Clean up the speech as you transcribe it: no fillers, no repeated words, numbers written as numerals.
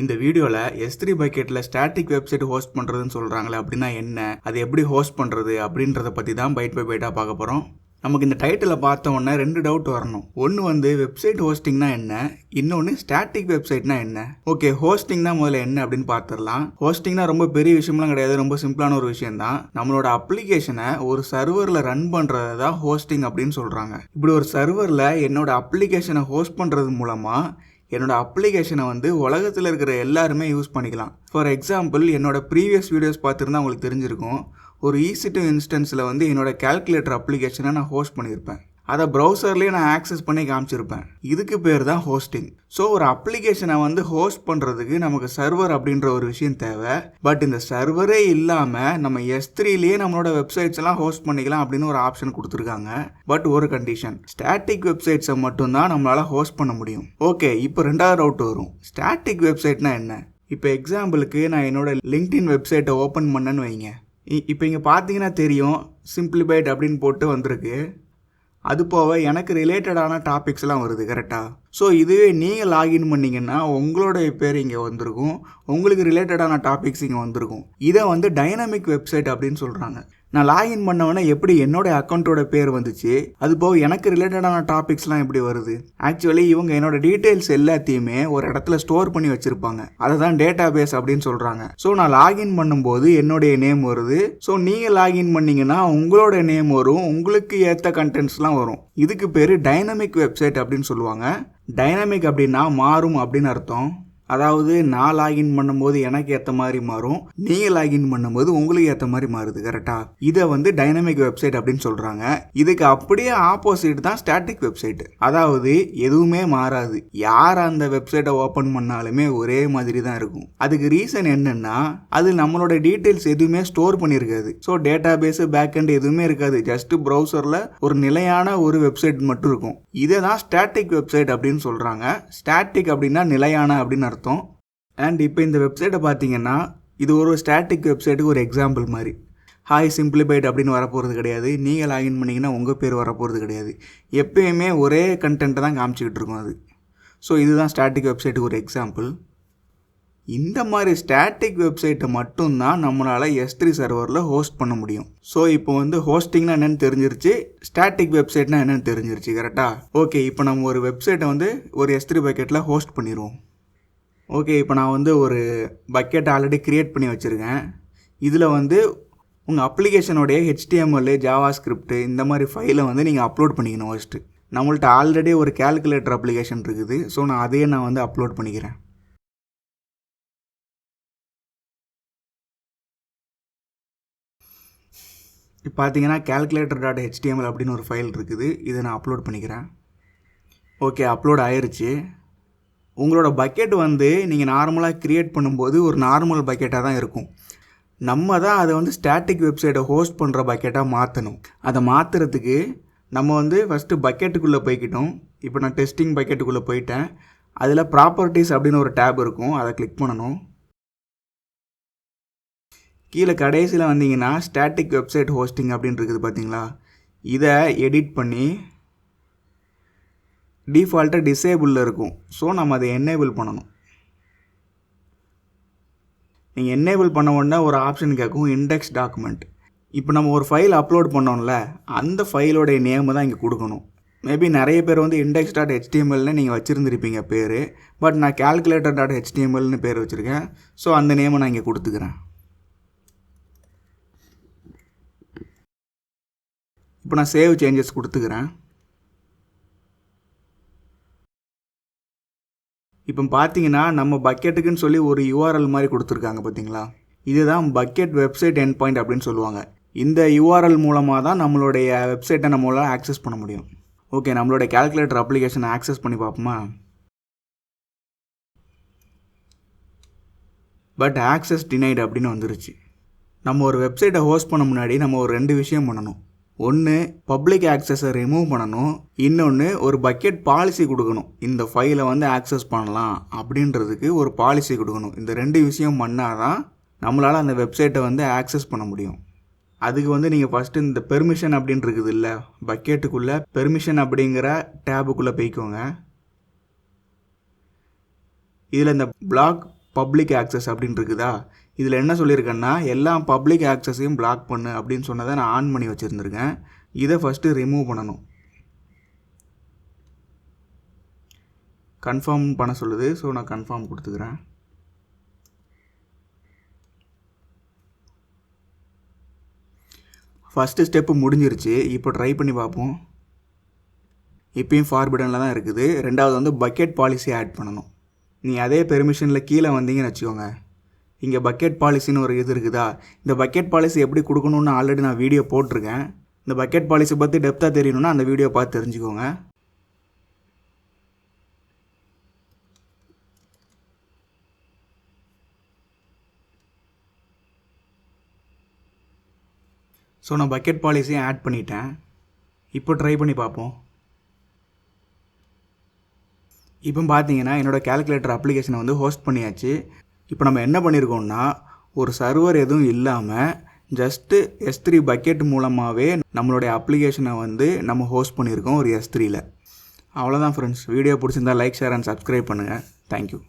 இந்த வீடியோவில் S3 பக்கெட்டில் ஸ்டாட்டிக் வெப்சைட் ஹோஸ்ட் பண்ணுறதுன்னு சொல்கிறாங்களே அப்படின்னா என்ன, அது எப்படி ஹோஸ்ட் பண்ணுறது அப்படின்றத பற்றி தான் பைட் பை பைட்டாக பார்க்க போகிறோம். நமக்கு இந்த டைட்டில் பார்த்த உடனே 2 டவுட் வரணும். ஒன்று வெப்சைட் ஹோஸ்டிங்னா என்ன, இன்னொன்று ஸ்டாட்டிக் வெப்சைட்னா என்ன. ஓகே, ஹோஸ்டிங்னா முதல்ல என்ன அப்படின்னு பார்த்துடலாம். ஹோஸ்டிங்னா ரொம்ப பெரிய விஷயம்லாம் கிடையாது, ரொம்ப சிம்பிளான ஒரு விஷயம் தான். நம்மளோட அப்ளிகேஷனை ஒரு சர்வரில் ரன் பண்ணுறது தான் ஹோஸ்டிங் அப்படின்னு சொல்கிறாங்க. இப்படி ஒரு சர்வரில் என்னோட அப்ளிகேஷனை ஹோஸ்ட் பண்ணுறது மூலமாக என்னோட அப்ளிகேஷனை உலகத்தில் இருக்கிற எல்லாருமே யூஸ் பண்ணிக்கலாம். ஃபார் எக்ஸாம்பிள், என்னோட ப்ரீவியஸ் வீடியோஸ் பார்த்துருந்தா உங்களுக்கு தெரிஞ்சிருக்கும். ஒரு EC2 இன்ஸ்டன்ஸில் என்னோட கால்குலேட்டர் அப்ளிகேஷனை நான் ஹோஸ்ட் பண்ணியிருப்பேன். அதை ப்ரௌசர்லேயே நான் ஆக்சஸ் பண்ணி காமிச்சிருப்பேன். இதுக்கு பேர் தான் ஹோஸ்டிங். ஸோ ஒரு அப்ளிகேஷனை ஹோஸ்ட் பண்ணுறதுக்கு நமக்கு சர்வர் அப்படின்ற ஒரு விஷயம் தேவை. பட் இந்த சர்வரே இல்லாமல் நம்ம S3லேயே நம்மளோட வெப்சைட்ஸ் எல்லாம் ஹோஸ்ட் பண்ணிக்கலாம் அப்படின்னு ஒரு ஆப்ஷன் கொடுத்துருக்காங்க. பட் ஒரு கண்டிஷன், ஸ்டாட்டிக் வெப்சைட்ஸை மட்டும்தான் நம்மளால் ஹோஸ்ட் பண்ண முடியும். ஓகே, இப்போ 2வது டவுட் வரும், ஸ்டாட்டிக் வெப்சைட்னா என்ன. இப்போ எக்ஸாம்பிளுக்கு நான் என்னோட லிங்க்டின் வெப்சைட்டை ஓப்பன் பண்ணேன்னு வைங்க. இப்போ இங்கே பார்த்தீங்கன்னா தெரியும், சிம்பிளிஃபைட் அப்படின்னு போட்டு வந்திருக்கு. அது போக எனக்கு ரிலேட்டடான டாபிக்ஸ்லாம் வருது கரெக்டாக. ஸோ இதுவே நீங்கள் லாகின் பண்ணிங்கன்னா உங்களோட பேர் இங்கே வந்திருக்கும், உங்களுக்கு ரிலேட்டடான டாபிக்ஸ் இங்கே வந்திருக்கும். இதை டைனமிக் வெப்சைட் அப்படின்னு சொல்கிறாங்க. நான் லாகின் பண்ணவொன்னே எப்படி என்னோட அக்கௌண்ட்டோட பேர் வந்துச்சு, அது போக எனக்கு ரிலேட்டடான டாபிக்ஸ்லாம் எப்படி வருது. ஆக்சுவலி இவங்க என்னோட டீட்டெயில்ஸ் எல்லாத்தையுமே ஒரு இடத்துல ஸ்டோர் பண்ணி வச்சுருப்பாங்க. அதை தான் டேட்டா பேஸ் அப்படின்னு சொல்கிறாங்க. ஸோ நான் லாகின் பண்ணும்போது என்னுடைய நேம் வருது. ஸோ நீங்கள் லாகின் பண்ணிங்கன்னா உங்களோட நேம் வரும், உங்களுக்கு ஏற்ற கண்டென்ட்ஸ்லாம் வரும். இதுக்கு பேர் டைனமிக் வெப்சைட் அப்படின்னு சொல்லுவாங்க. டைனமிக் அப்படின்னா மாறும் அப்படின்னு அர்த்தம். அதாவது நான் லாகின் பண்ணும்போது எனக்கு ஏற்ற மாதிரி மாறும், நீங்கள் லாகின் பண்ணும்போது உங்களுக்கு ஏற்ற மாதிரி மாறுது கரெக்டாக. இதை டைனமிக் வெப்சைட் அப்படின்னு சொல்கிறாங்க. இதுக்கு அப்படியே ஆப்போசிட் தான் ஸ்டாட்டிக் வெப்சைட். அதாவது எதுவுமே மாறாது, யார் அந்த வெப்சைட்டை ஓப்பன் பண்ணாலுமே ஒரே மாதிரி தான் இருக்கும். அதுக்கு ரீசன் என்னன்னா, அது நம்மளோட டீட்டெயில்ஸ் எதுவுமே ஸ்டோர் பண்ணியிருக்காது. ஸோ டேட்டா பேஸு பேக்எண்ட் எதுவுமே இருக்காது, ஜஸ்ட் ப்ரௌசரில் ஒரு நிலையான ஒரு வெப்சைட் மட்டும் இருக்கும். இதை தான் ஸ்டாட்டிக் வெப்சைட் அப்படின்னு சொல்கிறாங்க. ஸ்டாட்டிக் அப்படின்னா நிலையான அப்படின்னு அர்த்தம். அண்ட் இப்போ இந்த வெப்சைட்டை பார்த்தீங்கன்னா இது ஒரு ஸ்டாட்டிக் வெப்சைட்டுக்கு ஒரு எக்ஸாம்பிள் மாதிரி. ஹாய் சிம்பிளிஃபைட் அப்படின்னு வரப்போகிறது கிடையாது, நீங்கள் லாகின் பண்ணிங்கன்னா உங்கள் பேர் வரப்போகிறது கிடையாது. எப்பயுமே ஒரே கண்டென்ட்டை தான் காமிச்சிக்கிட்டு இருக்கும் அது. ஸோ இதுதான் ஸ்டாட்டிக் வெப்சைட்டுக்கு ஒரு எக்ஸாம்பிள். இந்த மாதிரி ஸ்டாட்டிக் வெப்சைட்டை மட்டும்தான் நம்மளால் S3 சர்வரில் ஹோஸ்ட் பண்ண முடியும். ஸோ இப்போ ஹோஸ்டிங்னா என்னென்னு தெரிஞ்சிருச்சு, ஸ்டாட்டிக் வெப்சைட்னா என்னென்னு தெரிஞ்சிருச்சு கரெக்டாக. ஓகே, இப்போ நம்ம ஒரு வெப்சைட்டை ஒரு S3 பக்கெட்டில் ஹோஸ்ட் பண்ணிடுவோம். ஓகே, இப்போ நான் ஒரு பக்கெட் ஆல்ரெடி க்ரியேட் பண்ணி வச்சுருக்கேன். இதில் உங்கள் அப்ளிகேஷனோடைய HTML, JavaScript இந்த மாதிரி ஃபைலை நீங்கள் அப்லோட் பண்ணிக்கணும். ஃபஸ்ட்டு நம்மள்ட்ட ஆல்ரெடி ஒரு கால்குலேட்டர் அப்ளிகேஷன் இருக்குது. ஸோ நான் அதையே நான் அப்லோட் பண்ணிக்கிறேன். இப்போ பார்த்தீங்கன்னா calculator.html அப்படின்னு ஒரு ஃபைல் இருக்குது, இதை நான் அப்லோட் பண்ணிக்கிறேன். ஓகே, அப்லோட் ஆயிடுச்சு. உங்களோட பக்கெட் நீங்கள் நார்மலாக க்ரியேட் பண்ணும்போது ஒரு நார்மல் பக்கெட்டாக தான் இருக்கும். நம்ம தான் அதை ஸ்டாட்டிக் வெப்சைட்டை ஹோஸ்ட் பண்ணுற பக்கெட்டாக மாற்றணும். அதை மாற்றுறதுக்கு நம்ம ஃபஸ்ட்டு பக்கெட்டுக்குள்ளே போய்க்கிட்டோம். இப்போ நான் டெஸ்டிங் பக்கெட்டுக்குள்ளே போயிட்டேன். அதில் ப்ராப்பர்ட்டிஸ் அப்படின்னு ஒரு டேப் இருக்கும், அதை கிளிக் பண்ணணும். கீழே கடைசியில் வந்தீங்கன்னா ஸ்டாட்டிக் வெப்சைட் ஹோஸ்டிங் அப்படின்னு இருக்குது பார்த்தீங்களா. இதை எடிட் பண்ணி டிஃபால்ட்டாக டிசேபிளில் இருக்கும். ஸோ நம்ம அதை என்னேபிள் பண்ணணும். நீங்கள் என்னேபிள் பண்ண உடனே ஒரு ஆப்ஷன் கேட்கும், இண்டெக்ஸ் டாக்குமெண்ட். இப்போ நம்ம ஒரு ஃபைல் அப்லோட் பண்ணோம்ல, அந்த ஃபைலோடைய நேமு தான் இங்கே கொடுக்கணும். மேபி நிறைய பேர் index.htmlனு நீங்கள் வச்சுருந்துருப்பீங்க பேர். பட் நான் calculator.htmlனு பேர் வச்சுருக்கேன். ஸோ அந்த நேமை நான் இங்கே கொடுத்துக்கிறேன். இப்போ நான் சேவ் சேஞ்சஸ் கொடுத்துக்கிறேன். இப்போ பார்த்தீங்கன்னா நம்ம பக்கெட்டுக்குன்னு சொல்லி ஒரு URL மாதிரி கொடுத்துருக்காங்க பார்த்தீங்களா. இதுதான் பக்கெட் வெப்சைட் எண்ட் பாயிண்ட் அப்படின்னு சொல்லுவாங்க. இந்த URL மூலமாக தான் நம்மளுடைய வெப்சைட்டை நம்மளால் ஆக்சஸ் பண்ண முடியும். ஓகே, நம்மளுடைய கால்குலேட்டர் அப்ளிகேஷனை ஆக்சஸ் பண்ணி பார்ப்போமா. பட் ஆக்சஸ் டினைட் அப்படின்னு வந்துருச்சு. நம்ம ஒரு வெப்சைட்டை ஹோஸ்ட் பண்ண முன்னாடி நம்ம ஒரு 2 விஷயம் பண்ணணும். ஒன்று, பப்ளிக் ஆக்சஸை ரிமூவ் பண்ணணும். இன்னொன்று, ஒரு பக்கெட் பாலிசி கொடுக்கணும். இந்த ஃபைலை ஆக்சஸ் பண்ணலாம் அப்படின்றதுக்கு ஒரு பாலிசி கொடுக்கணும். இந்த 2 விஷயம் பண்ணால் தான் நம்மளால் அந்த வெப்சைட்டை ஆக்சஸ் பண்ண முடியும். அதுக்கு நீங்கள் ஃபஸ்ட்டு இந்த பெர்மிஷன் அப்படின்னு இருக்குது இல்லை, பக்கெட்டுக்குள்ளே பெர்மிஷன் அப்படிங்கிற டேபுக்குள்ளே போய்க்கோங்க. இதில் இந்த பிளாக் பப்ளிக் ஆக்சஸ் அப்படின்னு இருக்குதா, இதில் என்ன சொல்லியிருக்கேன்னா எல்லா பப்ளிக் ஆக்சஸையும் பிளாக் பண்ணு அப்படின்னு சொன்னதை நான் ஆன் பண்ணி வச்சுருந்துருக்கேன். இதை ஃபஸ்ட்டு ரிமூவ் பண்ணணும். கன்ஃபார்ம் பண்ண சொல்லுது. ஸோ நான் கன்ஃபார்ம் கொடுத்துக்கிறேன். ஃபஸ்ட்டு ஸ்டெப்பு முடிஞ்சிருச்சு. இப்போ ட்ரை பண்ணி பார்ப்போம். இப்பயும் ஃபார்பிடனில் தான் இருக்குது. ரெண்டாவது வந்து பக்கெட் பாலிசி ஆட் பண்ணணும். நீ அதே பெர்மிஷனில் கீழே வந்தீங்கன்னு வச்சுக்கோங்க, இங்கே பக்கெட் பாலிசின்னு ஒரு இது இருக்குதா, இந்த பக்கெட் பாலிசி எப்படி கொடுக்கணுன்னு ஆல்ரெடி நான் வீடியோ போட்டிருக்கேன். இந்த பக்கெட் பாலிசி பற்றி டெப்த்தாக தெரியணுன்னா அந்த வீடியோ பார்த்து தெரிஞ்சுக்கோங்க. ஸோ நான் பக்கெட் பாலிசியை ஆட் பண்ணிட்டேன். இப்போ ட்ரை பண்ணி பார்ப்போம். இப்போ பார்த்தீங்கன்னா என்னோடய கேல்குலேட்டர் அப்ளிகேஷனை வந்து ஹோஸ்ட் பண்ணியாச்சு. இப்போ நம்ம என்ன பண்ணியிருக்கோம்னா, ஒரு சர்வர் எதுவும் இல்லாமல் ஜஸ்ட்டு S3 பக்கெட் மூலமாகவே நம்மளுடைய அப்ளிகேஷனை வந்து நம்ம ஹோஸ்ட் பண்ணியிருக்கோம் ஒரு S3ல. அவ்வளோதான் ஃப்ரெண்ட்ஸ். வீடியோ பிடிச்சிருந்தா லைக், ஷேர் அண்ட் சப்ஸ்கிரைப் பண்ணுங்கள். தேங்க்யூ.